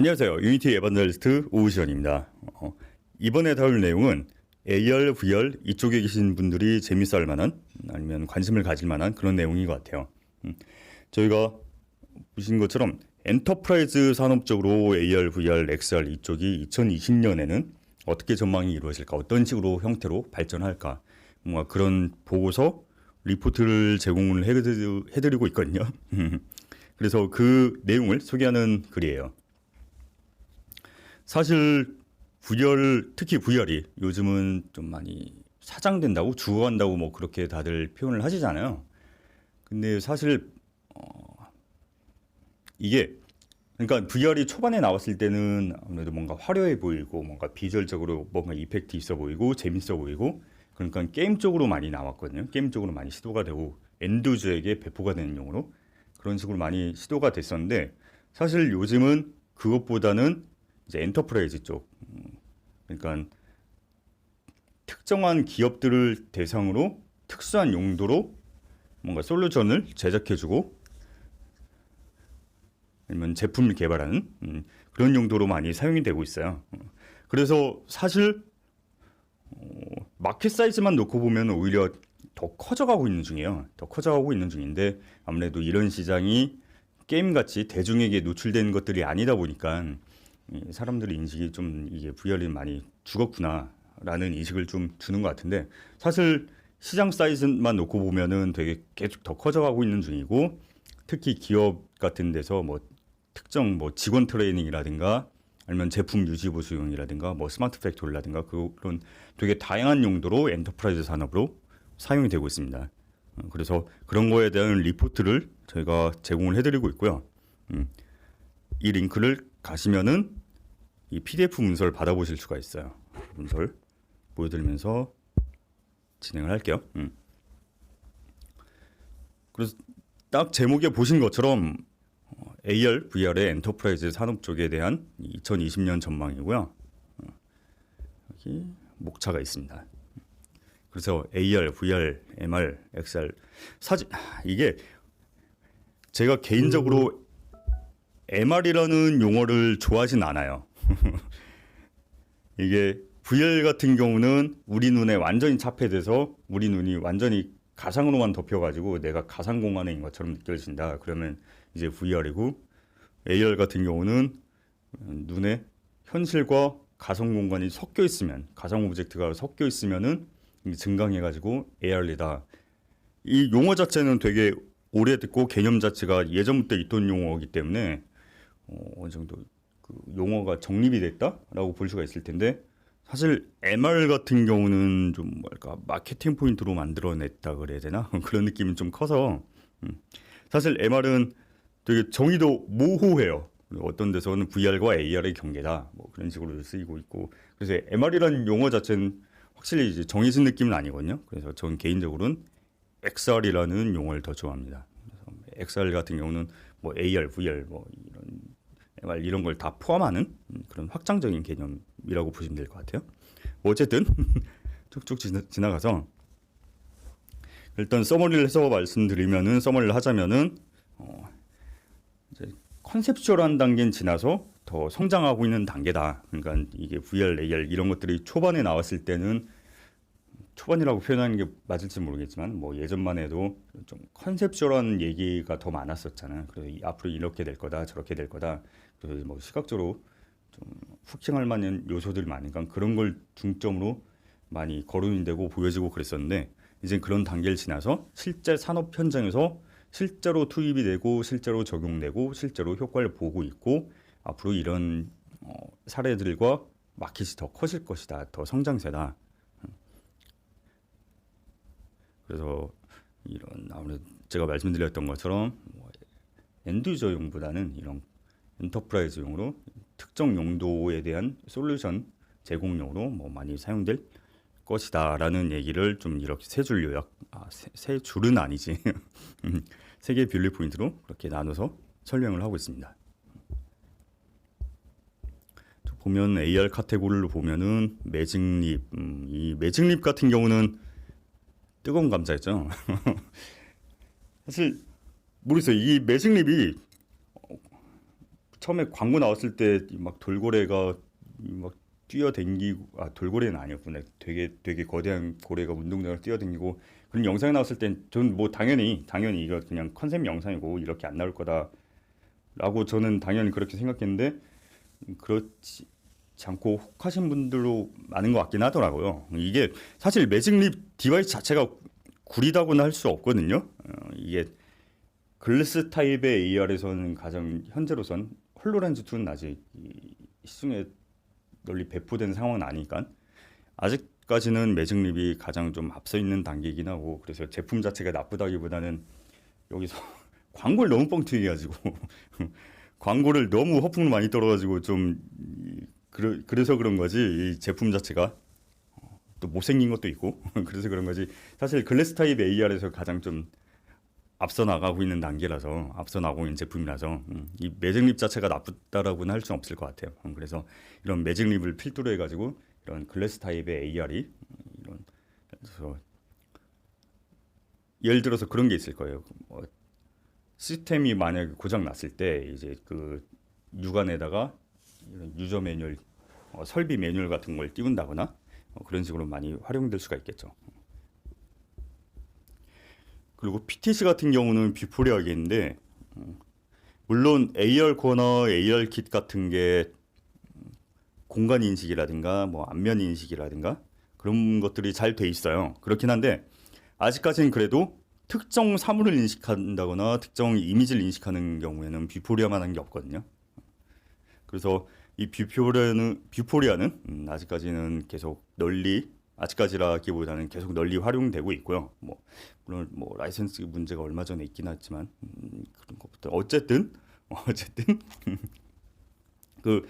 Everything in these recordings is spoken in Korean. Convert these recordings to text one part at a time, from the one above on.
안녕하세요. 유니티 에반젤리스트 오우시원입니다. 이번에 다룰 내용은 AR, VR 이쪽에 계신 분들이 재밌어 할 만한 아니면 관심을 가질 만한 그런 내용인 것 같아요. 저희가 보신 것처럼 엔터프라이즈 산업 쪽으로 AR, VR, XR 이쪽이 2020년에는 어떻게 전망이 이루어질까, 어떤 식으로 형태로 발전할까, 뭔가 그런 보고서 리포트를 제공을 해드리고 있거든요. 그래서 그 내용을 소개하는 글이에요. 사실 VR, 특히 VR이 요즘은 좀 많이 사장된다고, 죽어간다고 뭐 그렇게 다들 표현을 하시잖아요. 근데 사실 이게, 그러니까 VR이 초반에 나왔을 때는 아무래도 뭔가 화려해 보이고 뭔가 비주얼적으로 뭔가 이펙트 있어 보이고 재밌어 보이고, 그러니까 게임 쪽으로 많이 나왔거든요. 게임 쪽으로 많이 시도가 되고 엔드유저에게 배포가 되는 용어로 그런 식으로 많이 시도가 됐었는데, 사실 요즘은 그것보다는 이제 엔터프라이즈 쪽, 그러니까 특정한 기업들을 대상으로 특수한 용도로 뭔가 솔루션을 제작해주고 아니면 제품을 개발하는 그런 용도로 많이 사용이 되고 있어요. 그래서 사실 마켓 사이즈만 놓고 보면 오히려 더 커져가고 있는 중이에요. 더 커져가고 있는 중인데, 아무래도 이런 시장이 게임같이 대중에게 노출되는 것들이 아니다 보니까 사람들의 인식이 좀, 이게 VR이 많이 죽었구나라는 인식을 좀 주는 것 같은데, 사실 시장 사이즈만 놓고 보면은 되게 계속 더 커져가고 있는 중이고, 특히 기업 같은 데서 뭐 특정 뭐 직원 트레이닝이라든가 아니면 제품 유지 보수용이라든가 뭐 스마트 팩토리라든가 그런 되게 다양한 용도로 엔터프라이즈 산업으로 사용이 되고 있습니다. 그래서 그런 거에 대한 리포트를 저희가 제공을 해드리고 있고요. 이 링크를 가시면은 이 PDF 문서를 받아보실 수가 있어요. 문서를 보여드리면서 진행을 할게요. 그래서 딱 제목에 보신 것처럼 AR, VR의 엔터프라이즈 산업 쪽에 대한 2020년 전망이고요. 여기 목차가 있습니다. 그래서 AR, VR, MR, XR 사실 이게 제가 개인적으로 MR이라는 용어를 좋아하진 않아요. 이게 VR 같은 경우는 우리 눈에 완전히 차폐돼서 우리 눈이 완전히 가상으로만 덮여가지고 내가 가상 공간에 있는 것처럼 느껴진다. 그러면 이제 VR이고, AR 같은 경우는 눈에 현실과 가상 공간이 섞여 있으면, 가상 오브젝트가 섞여 있으면은 증강해가지고 AR이다. 이 용어 자체는 되게 오래됐고 개념 자체가 예전부터 있던 용어이기 때문에 어느 정도 그 용어가 정립이 됐다라고 볼 수가 있을 텐데, 사실 MR 같은 경우는 좀 뭐랄까 마케팅 포인트로 만들어냈다 그래야 되나 그런 느낌이 좀 커서, 사실 MR은 되게 정의도 모호해요. 어떤 데서는 VR과 AR의 경계다 뭐 그런 식으로 쓰이고 있고, 그래서 MR이라는 용어 자체는 확실히 이제 정해진 느낌은 아니거든요. 그래서 전 개인적으로는 XR이라는 용어를 더 좋아합니다. 그래서 XR 같은 경우는 뭐 AR, VR 뭐 이런 MR 이런 걸 다 포함하는 그런 확장적인 개념이라고 보시면 될 것 같아요. 뭐 어쨌든 쭉쭉 지나가서 일단 서머리를 해서 말씀드리면은, 서머리를 하자면은 이제 컨셉추얼한 단계는 지나서 더 성장하고 있는 단계다. 그러니까 이게 VR, AR 이런 것들이 초반에 나왔을 때는, 초반이라고 표현하는 게 맞을지 모르겠지만 뭐 예전만 해도 좀 컨셉추얼한 얘기가 더 많았었잖아요. 그래서 앞으로 이렇게 될 거다, 저렇게 될 거다. 그래서 뭐 시각적으로 좀 훅킹할 만한 요소들이 많으니까 그런 걸 중점으로 많이 거론이 되고 보여지고 그랬었는데, 이제 그런 단계를 지나서 실제 산업 현장에서 실제로 투입이 되고 실제로 적용되고 실제로 효과를 보고 있고, 앞으로 이런 사례들과 마켓이 더 커질 것이다, 더 성장세다. 그래서 이런, 아무래도 제가 말씀드렸던 것처럼 뭐 엔드유저용보다는 이런 엔터프라이즈용으로 특정 용도에 대한 솔루션 제공용으로 뭐 많이 사용될 것이다라는 얘기를 좀 이렇게 세 줄 요약, 세 줄은 아니지, 세 개의 뷰리 포인트로 그렇게 나눠서 설명을 하고 있습니다. 보면 AR 카테고리를 보면은 매직립, 이 매직립 같은 경우는 뜨거운 감자였죠. 사실 모르겠어요. 이 매직립이 처음에 광고 나왔을 때 막 돌고래가 막 뛰어댕기고, 돌고래는 아니었구나. 되게 거대한 고래가 운동장을 뛰어댕기고 그런 영상이 나왔을 땐 저는 뭐 당연히 이거 그냥 컨셉 영상이고 이렇게 안 나올 거다라고 저는 당연히 그렇게 생각했는데, 그렇지 않고 혹하신 분들도 많은 것 같긴 하더라고요. 이게 사실 매직립 디바이스 자체가 구리다고는 할 수 없거든요. 이게 글래스 타입의 AR에서는 가장 현재로선 홀로렌즈 2는 아직 시중에 널리 배포된 상황은 아니니까 아직까지는 매직립이 가장 좀 앞서 있는 단계이긴 하고, 그래서 제품 자체가 나쁘다기보다는 여기서 광고를 너무 뻥튀기 해가지고 광고를 너무 허풍을 많이 떨어가지고 좀 그래서 그런 거지, 이 제품 자체가 또 못생긴 것도 있고 그래서 그런 거지. 사실 글래스 타입 AR에서 가장 좀 앞서 나가고 있는 단계라서, 앞서 나가고 있는 제품이라서 이 매직립 자체가 나쁘다라고는 할 수는 없을 것 같아요. 그래서 이런 매직립을 필두로 해가지고 이런 글래스 타입의 AR이 이런, 그래서 예를 들어서 그런 게 있을 거예요. 시스템이 만약에 고장 났을 때 이제 그 유관에다가 이런 유저 매뉴얼, 설비 매뉴얼 같은 걸 띄운다거나 그런 식으로 많이 활용될 수가 있겠죠. 그리고 PTC 같은 경우는 뷰포리아겠는데, 물론 AR 코너, AR 킷 같은 게 공간 인식이라든가 뭐 안면 인식이라든가 그런 것들이 잘 돼 있어요. 그렇긴 한데 아직까지는 그래도 특정 사물을 인식한다거나 특정 이미지를 인식하는 경우에는 뷰포리아만한 게 없거든요. 그래서 이 뷰포리아는 아직까지는 계속 널리, 아직까지라기보다는 계속 널리 활용되고 있고요. 뭐 물론 뭐 라이선스 문제가 얼마 전에 있긴 했지만 그런 것부터 어쨌든 그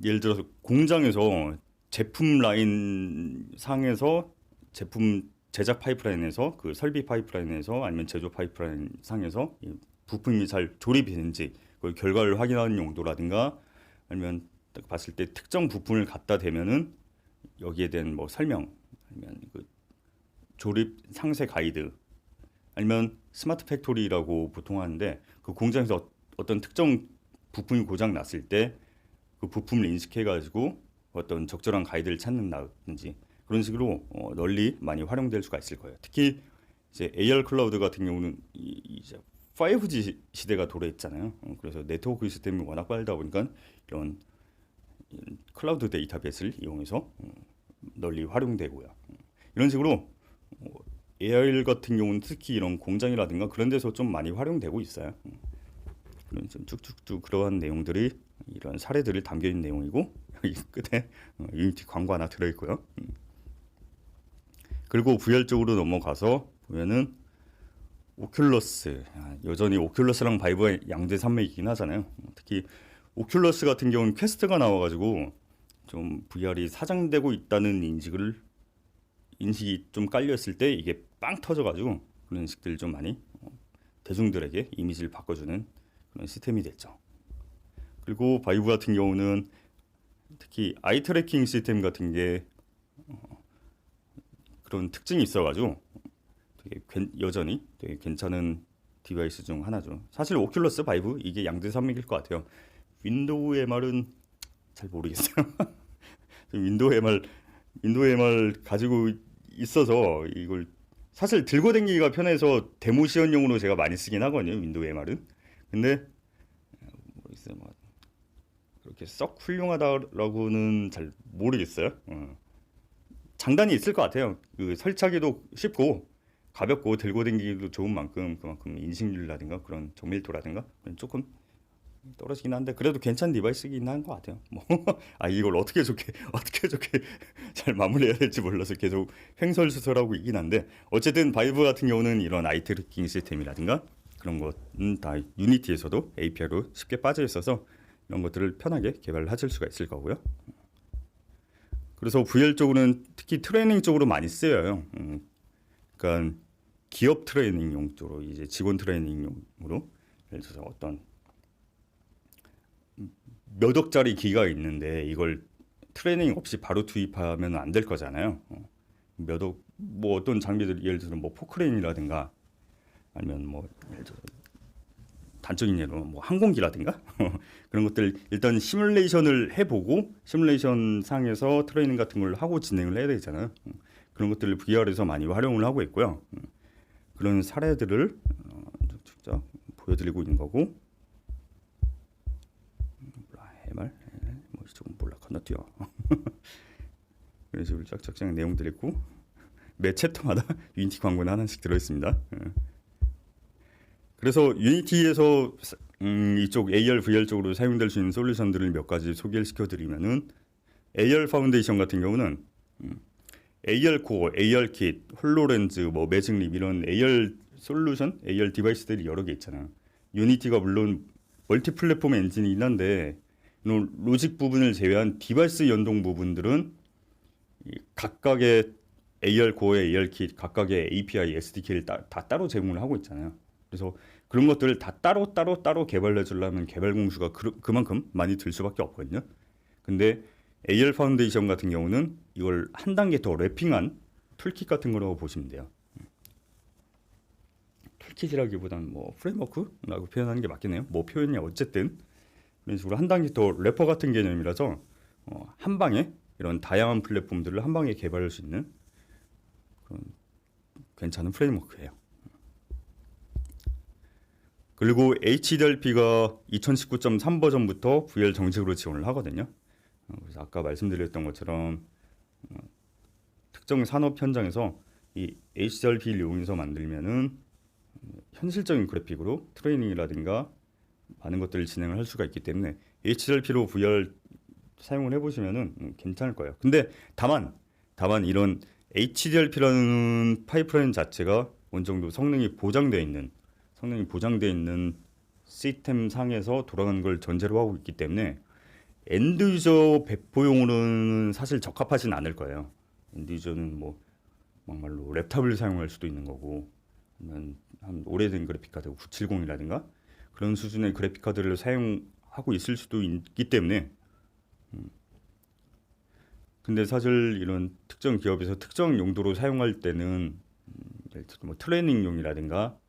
예를 들어서 공장에서 제품 라인 상에서, 제품 제작 파이프라인에서, 그 설비 파이프라인에서 아니면 제조 파이프라인 상에서 이 부품이 잘 조립이 되는지 그 결과를 확인하는 용도라든가, 아니면 딱 봤을 때 특정 부품을 갖다 대면은 여기에 대한 뭐 설명, 아니면 그 조립 상세 가이드, 아니면 스마트 팩토리라고 보통 하는데 그 공장에서 어떤 특정 부품이 고장 났을 때 그 부품을 인식해 가지고 어떤 적절한 가이드를 찾는다든지 그런 식으로 널리 많이 활용될 수가 있을 거예요. 특히 이제 AR 클라우드 같은 경우는 이제 5G 시대가 도래했잖아요. 그래서 네트워크 시스템이 워낙 빠르다 보니까 이런 클라우드 데이터베이스를 이용해서 널리 활용되고요. 이런 식으로 AR 같은 경우는 특히 이런 공장이라든가 그런 데서 좀 많이 활용되고 있어요. 그런 좀 쭉쭉쭉 그러한 내용들이, 이런 사례들을 담겨 있는 내용이고, 여기 끝에 유니티 광고 하나 들어 있고요. 그리고 VR 쪽으로 넘어가서 보면은 오큘러스, 여전히 오큘러스랑 바이브가 양대 산맥이긴 하잖아요. 특히 오큘러스 같은 경우는 퀘스트가 나와가지고 좀 VR이 사장되고 있다는 인식이 좀 깔렸을 때 이게 빵 터져가지고 그런 식들을 좀 많이 대중들에게 이미지를 바꿔주는 그런 시스템이 됐죠. 그리고 바이브 같은 경우는 특히 아이 트래킹 시스템 같은 게 그런 특징이 있어가지고 여전히 되게 괜찮은 디바이스 중 하나죠. 사실 오큘러스 바이브 이게 양대 산맥일 것 같아요. 윈도우 MR은 잘 모르겠어요. 윈도우 MR 가지고 있어서 이걸 사실 들고 다니기가 편해서 데모 시연용으로 제가 많이 쓰긴 하거든요. 윈도우 MR은. 근데 모르겠어요. 뭐 그렇게 썩 훌륭하다라고는 잘 모르겠어요. 장단이 있을 것 같아요. 그 설치하기도 쉽고 가볍고 들고 다니기도 좋은 만큼 그만큼 인식률이라든가 그런 정밀도라든가 조금 떨어지긴 한데 그래도 괜찮은 디바이스긴 한 것 같아요. 뭐 이걸 어떻게 좋게 잘 마무리해야 될지 몰라서 계속 횡설수설하고 있긴 한데, 어쨌든 바이브 같은 경우는 이런 아이 트래킹 시스템이라든가 그런 것은 다 유니티에서도 API로 쉽게 빠져 있어서 이런 것들을 편하게 개발하실 수가 있을 거고요. 그래서 VR 쪽으로는 특히 트레이닝 쪽으로 많이 쓰여요. 그러니까 기업 트레이닝용 쪽으로, 이제 직원 트레이닝용으로, 예를 들어서 어떤 몇 억짜리 기가 있는데 이걸 트레이닝 없이 바로 투입하면 안 될 거잖아요. 몇 억, 뭐 어떤 장비들, 예를 들어 뭐 포크레인이라든가 아니면 뭐 예를 들어 단적인 예로 뭐 항공기라든가 그런 것들 일단 시뮬레이션을 해보고 시뮬레이션 상에서 트레이닝 같은 걸 하고 진행을 해야 되잖아요. 그런 것들을 VR에서 많이 활용을 하고 있고요. 그런 사례들을 직접 보여드리고 있는 거고. 해말 뭐 조금 몰라 건너뛰어. 이런 식으로 쫙쫙쫙 내용들 있고 매 챕터마다 유니티 광고는 하나씩 들어있습니다. 그래서 유니티에서 이쪽 AR, VR 쪽으로 사용될 수 있는 솔루션들을 몇 가지 소개를 시켜드리면은 AR 파운데이션 같은 경우는 AR 코어, AR 킷, 홀로렌즈, 뭐 매직립 이런 AR 솔루션, AR 디바이스들이 여러 개 있잖아요. 유니티가 물론 멀티 플랫폼 엔진이긴 한데 이런 로직 부분을 제외한 디바이스 연동 부분들은 각각의 AR 코어의 AR 킷, 각각의 API, SDK를 다 따로 제공을 하고 있잖아요. 그래서 그런 것들을 다 따로 개발해 주려면 개발 공수가 그만큼 많이 들 수밖에 없거든요. 근데 AR 파운데이션 같은 경우는 이걸 한 단계 더 랩핑한 툴킷 같은 거라고 보시면 돼요. 툴킷이라기보다는 뭐 프레임워크라고 표현하는 게 맞겠네요. 뭐 표현이 어쨌든 이런 식으로 한 단계 더 래퍼 같은 개념이라서 한 방에 이런 다양한 플랫폼들을 한 방에 개발할 수 있는 그런 괜찮은 프레임워크예요. 그리고 HDRP가 2019.3 버전부터 VR 정식으로 지원을 하거든요. 그래서 아까 말씀드렸던 것처럼 특정 산업 현장에서 이 HDRP를 이용해서 만들면은 현실적인 그래픽으로 트레이닝이라든가 많은 것들을 진행을 할 수가 있기 때문에 HDRP로 VR 사용을 해보시면은 괜찮을 거예요. 근데 다만 이런 HDRP라는 파이프라인 자체가 어느 정도 성능이 보장되어 있는 시스템 상에서 돌아가는 걸 전제로 하고 있기 때문에 엔드 유저 배포용으로는 사실 적합하진 않을 거예요. 엔드 유저는 뭐 막말로 랩탑을 사용할 수도 있는 거고, 한 오래된 그래픽 카드 970이라든가 그런 수준의 그래픽 카드를 사용하고 있을 수도 있기 때문에. 근데 사실 이런 특정 기업에서 특정 용도로 사용할 때는 뭐 트레이닝용이라든가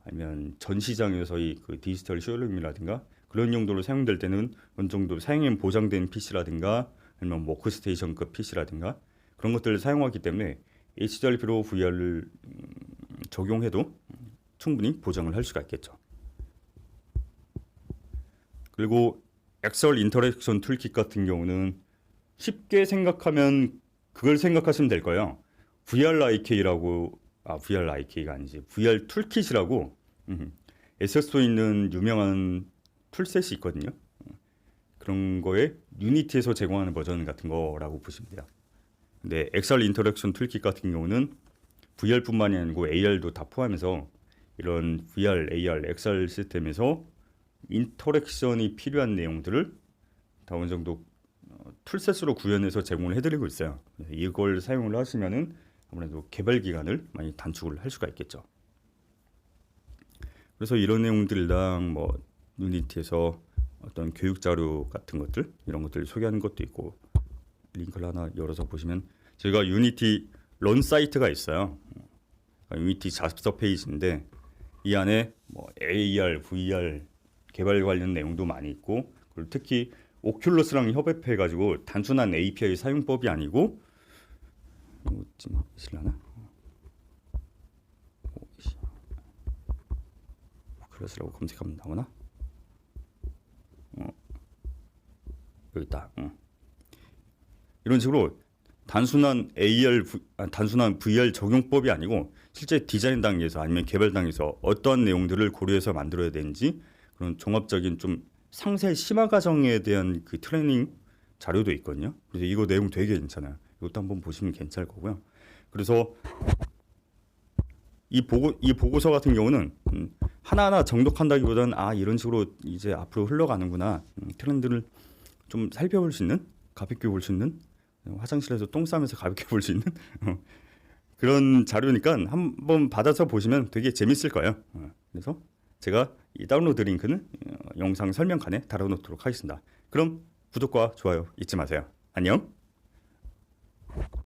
아니면 전 시장에서의 그 디지털 쇼룸이라든가 그런 용도로 사용될 때는 어느 정도 사용엔 보장된 PC라든가 아니면 워크스테이션급 PC라든가 그런 것들을 사용하기 때문에 HDRP로 VR을 적용해도 충분히 보장을 할 수가 있겠죠. 그리고 엑셀 인터랙션 툴킷 같은 경우는 쉽게 생각하면 그걸 생각하시면 될 거예요. VRIK가 아니지 VR 툴킷이라고 SSO에 있는 유명한 툴셋이 있거든요. 그런 거에 유니티에서 제공하는 버전 같은 거라고 보시면 돼요. 근데 엑셀 인터랙션 툴킷 같은 경우는 VR뿐만이 아니고 AR도 다 포함해서 이런 VR, AR, 엑셀 시스템에서 인터랙션이 필요한 내용들을 다 어느 정도 툴셋으로 구현해서 제공을 해드리고 있어요. 이걸 사용을 하시면은 아무래도 개발 기간을 많이 단축을 할 수가 있겠죠. 그래서 이런 내용들이랑 뭐 유니티에서 어떤 교육 자료 같은 것들 이런 것들을 소개하는 것도 있고 링크를 하나 열어서 보시면 저희가 유니티 런 사이트가 있어요. 유니티 잡서 페이지인데 이 안에 뭐 AR, VR 개발 관련 내용도 많이 있고 그리고 특히 오큘러스랑 협업해가지고 단순한 API 사용법이 아니고 좀 있으려나? 오큘러스라고 검색하면 나오나? 여기 있다. 이런 식으로 단순한 VR 적용법이 아니고 실제 디자인 단계에서 아니면 개발 단계에서 어떠한 내용들을 고려해서 만들어야 되는지 그런 종합적인 좀 상세 심화 과정에 대한 그 트레이닝 자료도 있거든요. 그래서 이거 내용 되게 괜찮아요. 이것도 한번 보시면 괜찮을 거고요. 그래서 이 보고서 같은 경우는 하나하나 정독한다기보다는 이런 식으로 이제 앞으로 흘러가는구나 트렌드를 좀 살펴볼 수 있는 가볍게 볼 수 있는 화장실에서 똥 싸면서 가볍게 볼 수 있는 그런 자료니까 한번 받아서 보시면 되게 재밌을 거예요. 그래서 제가 이 다운로드 링크는 영상 설명칸에 달아놓도록 하겠습니다. 그럼 구독과 좋아요 잊지 마세요. 안녕.